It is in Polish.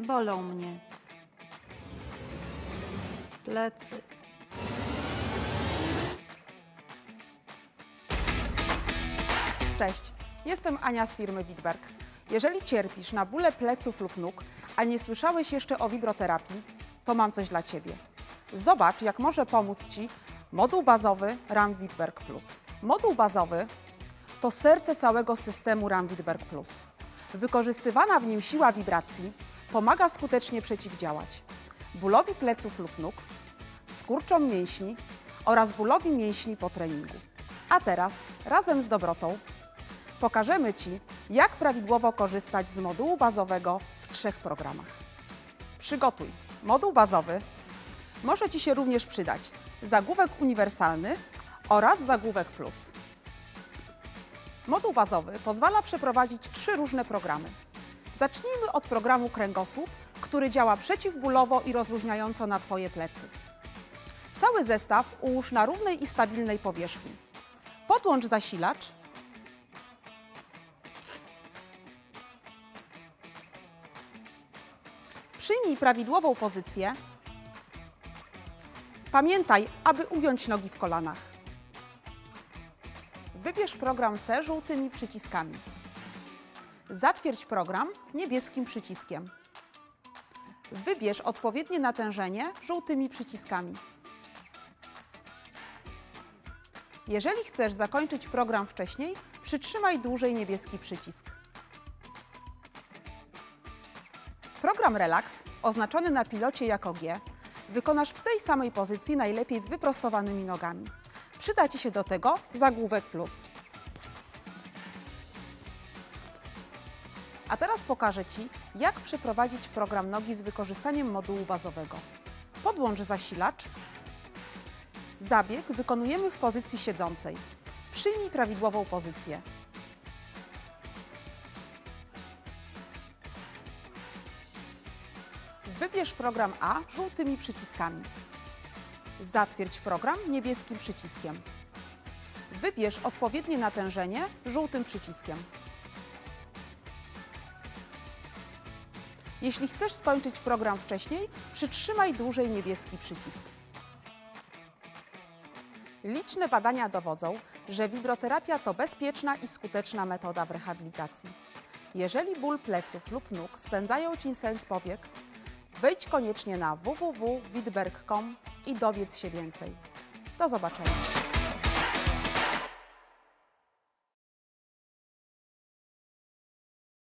Bolą mnie plecy. Cześć, jestem Ania z firmy Wittberg. Jeżeli cierpisz na bóle pleców lub nóg, a nie słyszałeś jeszcze o wibroterapii, to mam coś dla Ciebie. Zobacz, jak może pomóc Ci moduł bazowy RAM Wittberg Plus. Moduł bazowy to serce całego systemu RAM Wittberg Plus. Wykorzystywana w nim siła wibracji pomaga skutecznie przeciwdziałać bólowi pleców lub nóg, skurczom mięśni oraz bólowi mięśni po treningu. A teraz razem z Dobrotą pokażemy Ci, jak prawidłowo korzystać z modułu bazowego w 3 programach. Przygotuj. Moduł bazowy może Ci się również przydać zagłówek uniwersalny oraz zagłówek plus. Moduł bazowy pozwala przeprowadzić 3 różne programy. Zacznijmy od programu kręgosłup, który działa przeciwbólowo i rozluźniająco na Twoje plecy. Cały zestaw ułóż na równej i stabilnej powierzchni. Podłącz zasilacz . Przyjmij prawidłową pozycję. Pamiętaj, aby ugiąć nogi w kolanach. Wybierz program C żółtymi przyciskami. Zatwierdź program niebieskim przyciskiem. Wybierz odpowiednie natężenie żółtymi przyciskami. Jeżeli chcesz zakończyć program wcześniej, przytrzymaj dłużej niebieski przycisk. Program Relax, oznaczony na pilocie jako G, wykonasz w tej samej pozycji, najlepiej z wyprostowanymi nogami. Przyda Ci się do tego zagłówek plus. A teraz pokażę Ci, jak przeprowadzić program nogi z wykorzystaniem modułu bazowego. Podłącz zasilacz. Zabieg wykonujemy w pozycji siedzącej. Przyjmij prawidłową pozycję. Wybierz program A żółtymi przyciskami. Zatwierdź program niebieskim przyciskiem. Wybierz odpowiednie natężenie żółtym przyciskiem. Jeśli chcesz skończyć program wcześniej, przytrzymaj dłużej niebieski przycisk. Liczne badania dowodzą, że wibroterapia to bezpieczna i skuteczna metoda w rehabilitacji. Jeżeli ból pleców lub nóg spędzają Ci sen z powiek, wejdź koniecznie na www.wittberg.com i dowiedz się więcej. Do zobaczenia.